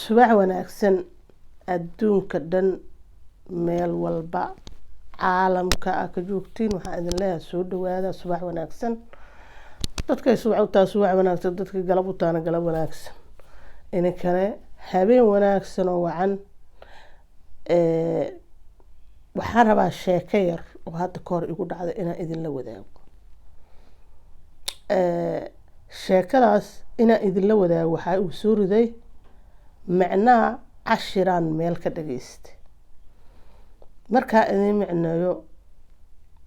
subax wanaagsan adduunka dhan meel walba caalamka ka joogtiin waxaan idin leeyahay soo dhawaada subax wanaagsan dadka subax u taa subax wanaagsan dadka galab u taana galab wanaagsan in kale habeen wanaagsan oo wacan waxaan rabaa sheeko yar oo hadda ka hor igu dhacday inaan idin la wadaago sheekadaas inaan idin la wadaago waxa uu soo riday macnaa cashiran meel ka dhageystay marka idin macnayo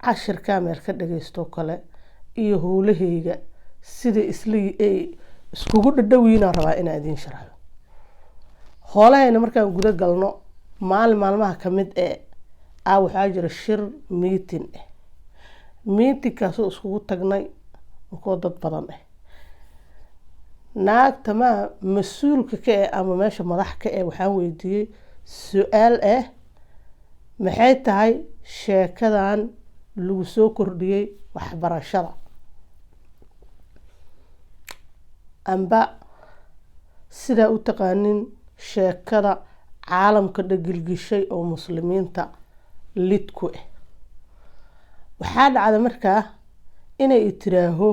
cashirka meel ka dhageysto kale iyo howlahayga sida iskugu dhadhawiina rabaa inaan idin sharaxo howlahayna markaan guda galno maalmaha kamid waxaa jira shir meeting meetingkaas oo iskugu tagnay oo dad badan naagta ma mas'uulka ka ama meesha madax ka waxaan weydiiyay su'aal maxay tahay sheekadan lagu soo kordhiyay waxbarashada amba sida u taqaanin sheekada caalamka dhagilgishay oo muslimiinta lidku waxaa dhacday markaa inay tiraaho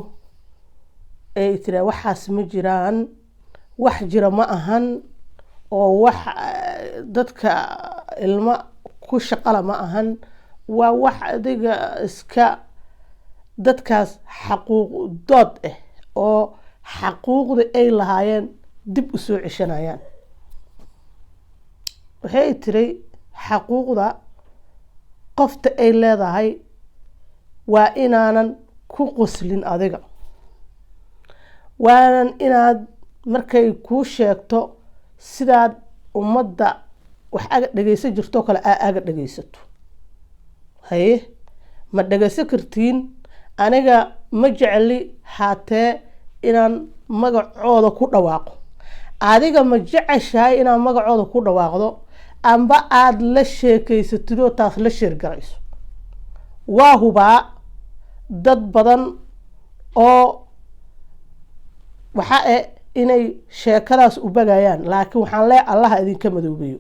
waxaas ma jiraan wax jira ma ahan oo wax dadka ilma ku shaqala ma ahan waa wax adiga iska dadkaas xaquuq dood oo xaquuqda ay lahaayeen dib u soo ceshanayaan waxay tiri xaquuqda qofta ay leedahay waa inaanan ku qoslin adiga waanan inaad markay kuu sheegto sidaad ummadda wax aga dhageysan jirto kale aga dhageysato haye ma dhageysan kartiin aniga ma jecli haatee inaan magacooda ku dhawaaqo adiga ma jeceshahay inaan magacooda ku dhawaaqdo amba aad la sheekeysatid oo taas la sheergarayso waa hubaa dad badan oo waxa inay sheekadaas u bagayaan laakiin waxaan leeyahay Allah idinka madoobeeyo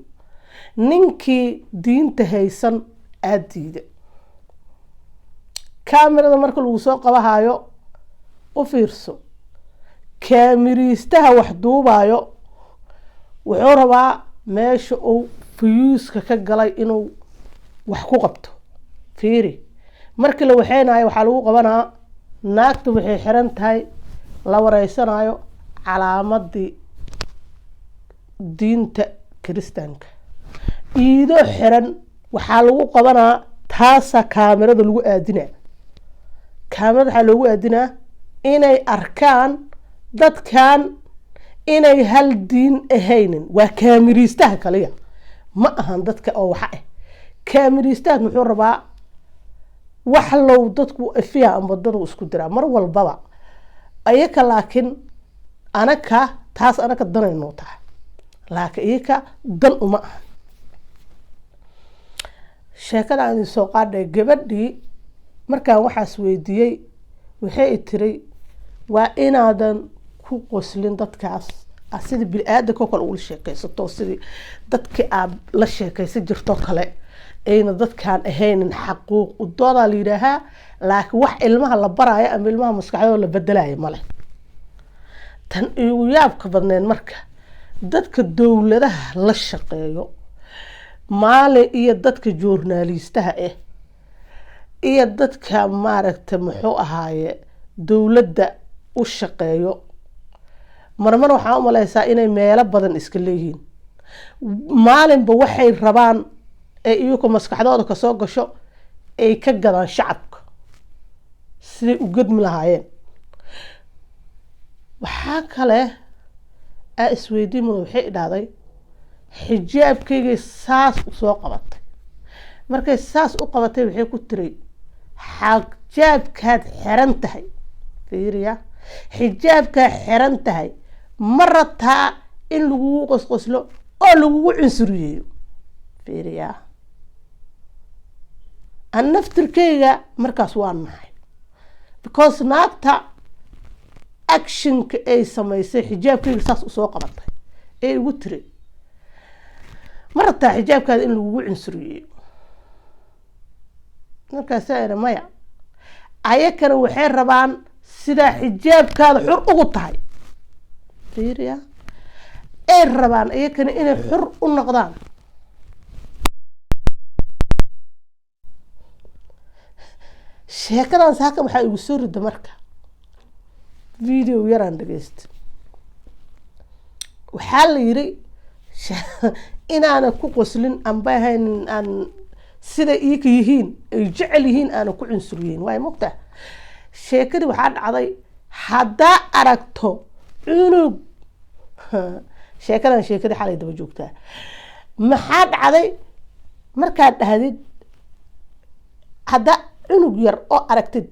ninkii diinta haysan aadiida kaamirada marka lagu soo qabahayo u fiirso kaamiriistaha wax duubayo wuxuu rabaa meesha uu fiyuuska ka galay inuu wax ku qabto fiiri markii la waxeenayo waxa lagu qabanaa naagtu waxay xiran tahay la wareysanayo calaamadii diinta kiristaanka iido xiran waxaa lagu qabanaa taasa kaamirada lagu aadinaa kaamirada waxaa loogu aadinaa inay arkaan dadkan inay hal diin ahaynin waa kaamiriistaha kaliya ma ahan dadka oo waxa kaamiriistaha muxuu rabaa wax low dadku afiya amba dadu isku diraa mar walbaba ayaka laakiin anaka taas anaka danayno tahay laakiin ayaka dan uma aha sheekada aan soo qaaday gabadhii markaan waxaas weydiiyay waxay tiri waa inaadan ku qoslin dadkaas sida bini'aadamka kale uu sheekaysato sida dadka aad la sheekaysan jirto kale ayna dadkaan ahaynin xaquuq u dooda la yiraahaa laakiin wax ilmaha la baraayo ama ilmaha maskaxdooda la bedelayo male tan ugu yaabka badneen marka dadka dawladaha la shaqeeyo maale iyo dadka journalistaha iyo dadka maaragtay muxuu ahaaye dawladda u shaqeeyo marmar waxaa u maleysaa inay meelo badan iska leeyihiin maalinba waxay rabaan iyagu maskaxdooda ka soo gasho ay ka gadaan shacabka siday u gadmi lahaayeen waxaa kale isweydiimo waxay dhahday xijaabkayga saas u soo qabatay markay saas u qabatay waxay ku tiri xijaabkaad xiran tahay fiiriya xijaabkaad xiran tahay ma rabtaa in lagugu qosqoslo oo lagugu cunsuriyeeyo fiiriya an naftirkayga markaas waan nahay because naagta actionka ay samaysay xijaabkayga saas u soo qabatay ee ugu tiri marta xijaabkaada in lagu cinsuriyo markaas ay maya ayakana waxay rabaan sida xijaabkaada xur ugu tahay fiiriya ay rabaan ayakana inay xur u noqdaan sheekadan saaka waxa igu soo rida marka video yaraan dhageysta waxaa la yiri inaana ku qoslin amba ahayn aan sida iika yihiin ay jecel yihiin aana ku cunsuriyin way mugta sheekadii waxaa dhacday haddaa aragto cunug sheekadii xalay daba joogtaa maxaa dhacday markaad dhahdid hadda cunug yar oo aragtid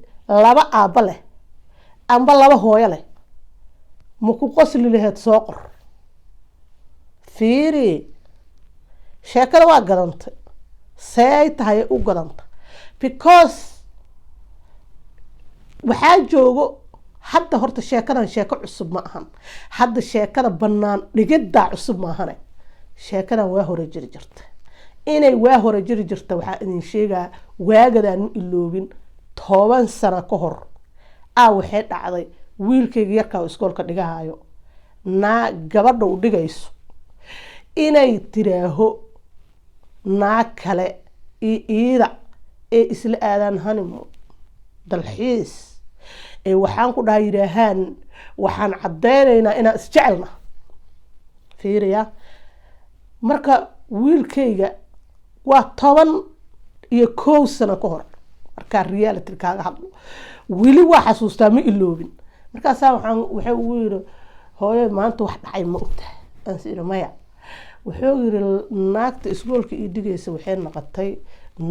laba aabba leh amba laba hooyo leh ma ku qosli lahayd soo qor fiiri sheekada waa gadantay say tahay u gadanta because waxaa joogo hadda horta sheekadan sheeko cusub ma ahan hadda sheekada bannaan dhigiddaa cusub ma ahane sheekadan waa hore jiri jirta inay waa hore jiri jirta waxaa idin sheegaa waagadaan u iloobin 10 sano ka hor waxay dhacday wiilkayga yarkaa iskoolka dhigahayo naa gabadha u dhigayso inay tiraaho naa kale iida ee isla aadaan hanimo dalxiis ee waxaan ku dhahay yiraahaan waxaan cadeynaynaa inaan isjecelna fiiriya marka wiilkayga waa 11 sano ka hor marka reality kaaga hadlo wili waa xasuustaa ma iloobin markaas waxay ugu yiri hooyo maanta wax dhacay ma ogtahay aan siiro maya wuxuu yiri naagta iskoolka ii dhigaysa waxay noqotay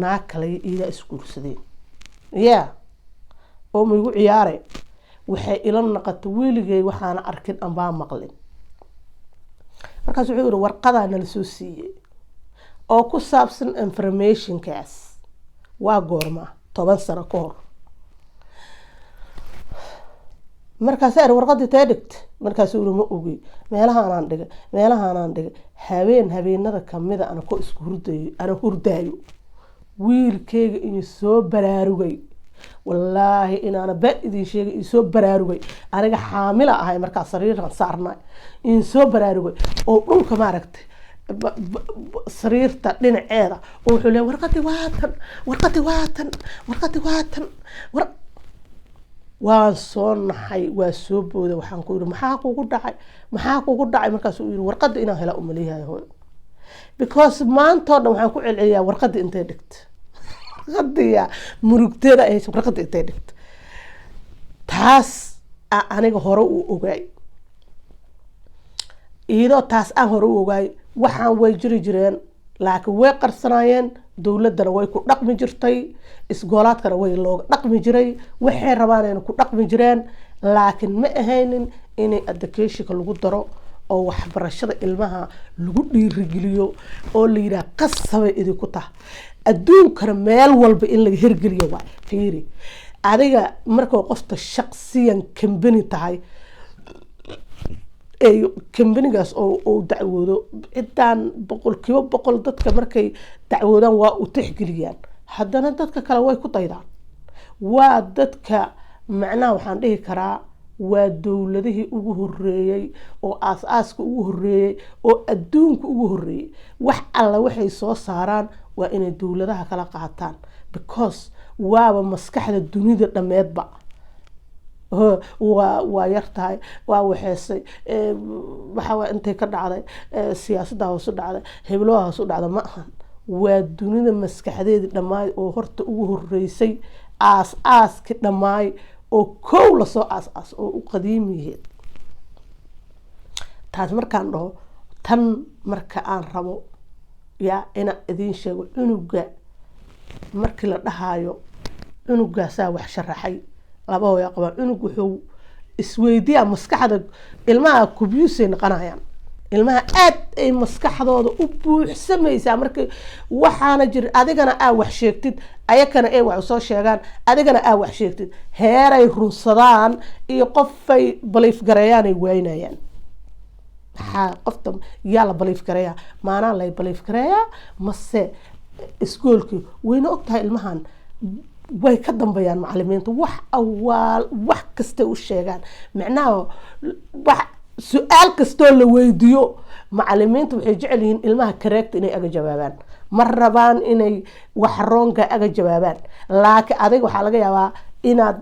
naag kale ila iskuursadeen oo ma igu ciyaaray waxay ila noqotay wiiligay waxaan arkin amba maqlin markaas wuxuu yiri warqada nala soo siiyay oo ku saabsan information kaas waa goorma 10 sano ka hor markaas ay warqadii taadhigt markaas uu ma ogi meelaha aan dhigay habeenada kamida ana ku isku hurdaayo wiilkayga in soo baraarugay wallaahi inaana bad idin sheegay soo baraarugay aniga xaamila ahay marka sariirkan saarnay in soo baraarugay oo dhulka ma aragtay sariirta dhinaceeda oo wuxuu leeyahay warqati waatan waan soo naxay waa soo booda waxaan ku yiri maxaa kugu dhacay markaas uu yiri warqada inaan hela umaleeyahay hooyo because maanta waxaan ku celceliyaa warqada intay dhigtay warqadiya murugteeda ay warqada intay dhigtay taas aniga hore u ogaay taas aan hore u ogaay waxaan way jiri jireen laakiin way qarsanaayeen dawladana way ku dhaqmi jirtay isgoolaadkana way looga dhaqmi jiray waxay rabaan inay ku dhaqmi jireen laakiin ma ahaynin inay education lagu daro oo waxbarashada ilmaha lagu dhiirigeliyo oo la yiraahdo qasabay idinku tahay adduunkana meel walba in laga hirgeliyo waa fiiri adiga markoo qofta shakhsiyan company tahay ay companygaas oo dacwoodo cidaan 100% dadka markay dacwoodaan waa u tixgeliyaan haddana dadka kale way ku daydaan waa dadka macnaha waxaan dhihi karaa waa dawladihii ugu horeeyay oo aasaaska ugu horeeyay oo adduunka ugu horeeyay wax alla waxay soo saaraan waa inay dawladaha kala qaataan because waaba maskaxda dunida dhameedba waa yartahay waa waxeesay waxa intay ka dhacday siyaasadda hoos u dhacday heblaha hoos u dhacday ma ahan waa dunida maskaxdeedii dhamaay oo horta ugu horeysay aaski dhamaay oo kow la soo aas oo u qadiimiyeed taas markaan dhaho tan marka aan rabo ina idin sheego cunuga markii la dhahayo cunugaasaa wax sharaxay laba hooyo qaba cunug wuxuu isweydiiyaa maskaxda ilmaha kubiyuusay noqonayaan ilmaha aad ay maskaxdooda u buuxsamaysaa markii waxaana jir adigana wax sheegtid ayakana ay wax soo sheegaan adigana wax sheegtid heeray runsadaan iyo qofay belief gareeyaan ay waynayaan maxaa qofta yaa la belief gareeyaa maanaa lay belief gareeyaa mase iskoolkii wayna ogtahay ilmahan way ka dambeeyaan macallimiinta wax kasta u sheegaan macnaha wax su'aal kastoo la weydiiyo macallimiinta waxay jecel yihiin ilmaha correct inay aga jawaabaan ma rabaan inay wax wrong aga jawaabaan laakiin adiga waxaa laga yaabaa inaad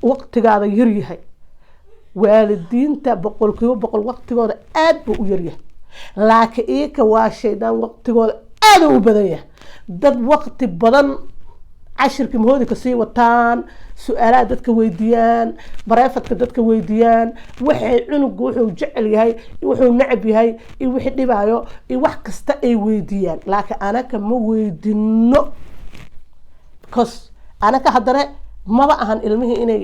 waqtigaada yar yahay waalidiinta 100% waqtigooda aad buu u yar yahay laakiin iyaga waa shaydaan waqtigooda aad u badan yahay dad waqti badan cashirka mahoodi ka sii wataan su'aalaha dadka weydiiyaan bareefadka dadka weydiiyaan waxay cunugu wuxuu jecel yahay wuxuu necab yahay wixii dhibaayo wax kasta ay weydiiyaan laakiin anaka ma weydino because anaka haddana maba ahan ilmihii inay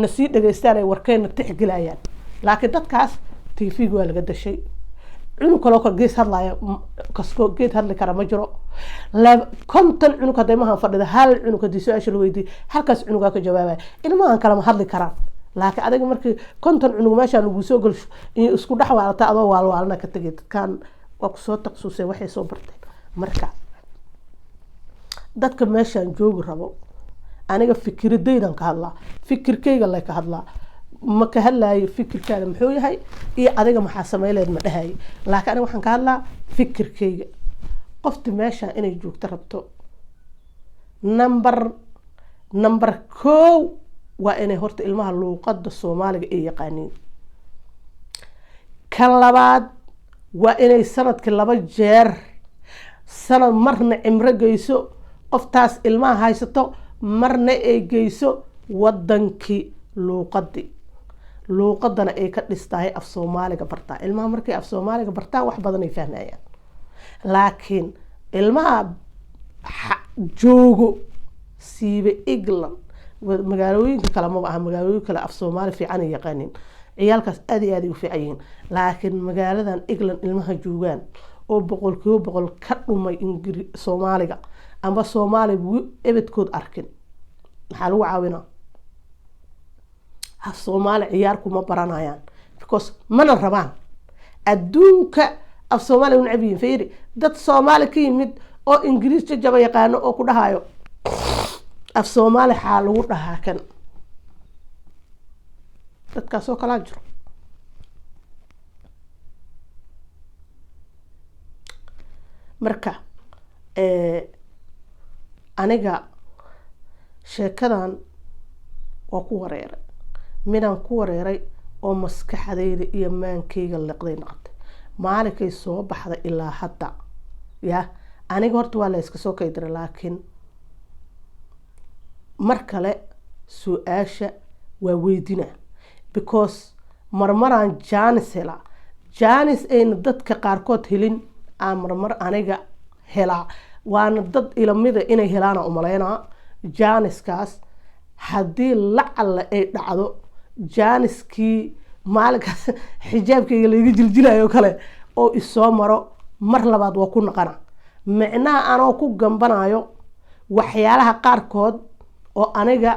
nasii dhageystaan ay warkeenna tixgelayaan laakiin dadkaas TV waa laga dashay cunug kaloo ka gees hadlaya kasko geed hadli kara ma jiro konton cunug haday ma fadhida hal cunug hadii su'aasha la weydiiyo halkaas cunuga ka jawaabay ilmahan kala ma hadli karaan laakiin adiga markii konton cunug meesha lagu soo galsho in isku dhaxwaalta adoo waalwaalna ka tagay kan waa ku soo taqsusay waxay soo barteen marka dadka meeshan joogi rabo aniga fikradaydan ka hadlaa fikirkayga la ka hadlaa ma ka hadlaayo fikirkaada muxuu yahay iyo adiga maxaa sameeyleed ma dhahay laakiin aniga waxaan ka hadlaa fikirkayga qofti meesha inay joogto rabto number 1 waa inay horta ilmaha luqadda Soomaaliga ay yaqaaniin kan labaad waa inay sanadkii 2 jeer sanad marna cimro geyso qoftaas ilmaha haysato marna ay geyso wadankii luqadana ay ka dhistahay af Soomaaliga bartaa ilmaha markay af Soomaaliga bartaan wax badan ay fahmayaan laakiin ilmaha joogo siiba England magaalooyinka kale ma aha magaalooyinka kale af Soomaali fiican ay yaqaaniin ciyaalkaas aad iyo aad u fiican yihiin laakiin magaaladan England ilmaha joogaan oo 100% ka dhumay Soomaaliga amba Soomaali ebedkood arkin maxaa lagu caawinaa af Soomaali ciyaar kuma baranayaan because mana rabaan adduunka af Soomaali u nacibiin fiiri dad Soomaali ka yimid oo Ingiriis jaba yaqaano oo ku dhahayo af Soomaali xaal lagu dhahaa kan dadkaas oo kala jiro marka aniga sheekadan waa ku wareeray midaan ku wareeray oo maskaxdayda iyo maankayga liqday noqotay maalinkay soo baxday ilaa hadda ya aniga horta waa la iska soo kaydiray laakiin mar kale su'aasha waa weydinaa because marmaraan jaanis ayna dadka qaarkood helin aan marmar aniga helaa waana dad ilamida inay helaana u maleynaa jaaniskaas haddii lacala ay dhacdo jaaniskii maalinkaas xijaabkayga layga jiljilayo kale oo isoo maro mar labaad waa ku naqana macnaha anoo ku gambanayo waxyaalaha qaarkood oo aniga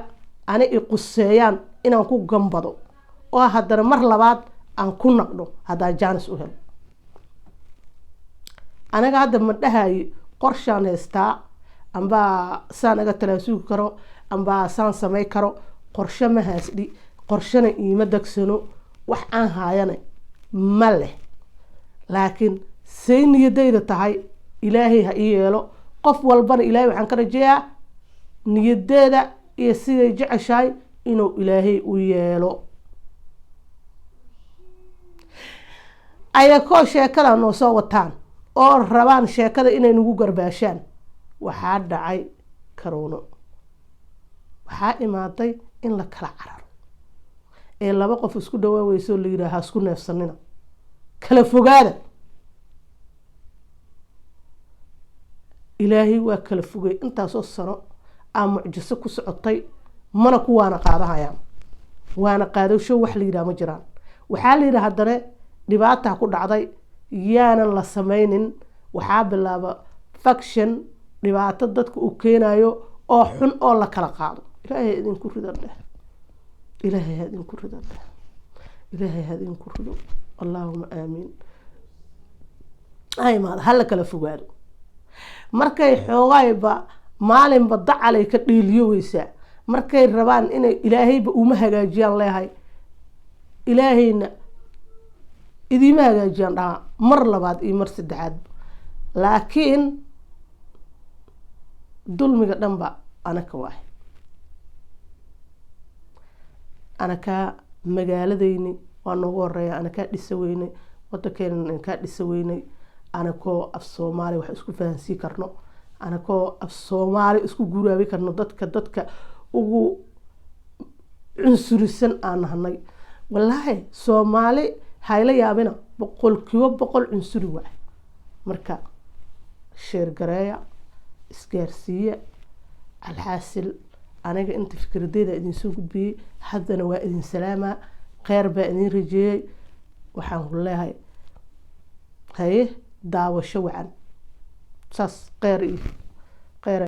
i quseeyaan inaan ku gambado oo haddana mar labaad aan ku naqdo haddaan jaanis u helo aniga hadda ma dhahay qorshaan haystaa amba saan aga talaasugi karo amba saan samay karo qorshe ma haasdhi qorshana iima dagsano wax aan haayana ma leh laakiin say niyadayda tahay ilaahay ha ii yeelo qof walbana ilaahay waxaan ka rajeeyaa niyadeeda iyo siday jeceshahay inuu ilaahay u yeelo ayakoo sheekada noo soo wataan oo rabaan sheekada inay nagu garbaashaan waxaa dhacay corona waxaa imaaday in la kala cararo ee 2 qof isku dhawaawayso la yiraahdo isku neefsanina kala fogaada ilaahay waa kala fogay intaasoo sano aan mucjiso ku socotay mana kuwaana qaadahayaan waana qaadasho wax la yiraahdo ma jiraan waxaa la yiraahdaa haddana dhibaata ku dhacday yaanan la sameynin waxaa bilaaba faction dhibaato dadka uu keenayo oo xun oo la kala qaado ilaahay idinku rido ilaahay idinku rido اللهم آمين هاي ما هلا كلا فوقاري markay xoogayba maalinba dacalay ka dhiiliyoweysaa markay rabaan inay ilaahayba uma hagaajiyaan leeyahay ilaahayna idiima hagaajiyaan dhaha mar labaad iyo mar saddexaad laakiin dulmiga dhanba anaka waay anakaa magaaladayni waa noogu horeeya anakaa dhisa weynay wadankeena anakaa dhisa weynay anakoo af Soomaali wax isku fahansiin karno anakoo af Soomaali isku guraabi karno dadka ugu cunsurisan aan nahnay wallaahi Soomaali hayla yaabina 100% cunsuri waay marka sheer gareeya isgaarsiiya alxaasil aniga inta fikradeyda idin soo gudbiyay haddana waa idin salaama khayr baa idin rajeeyay waxaan ku leeyahay haye daawasho wacan saas khayr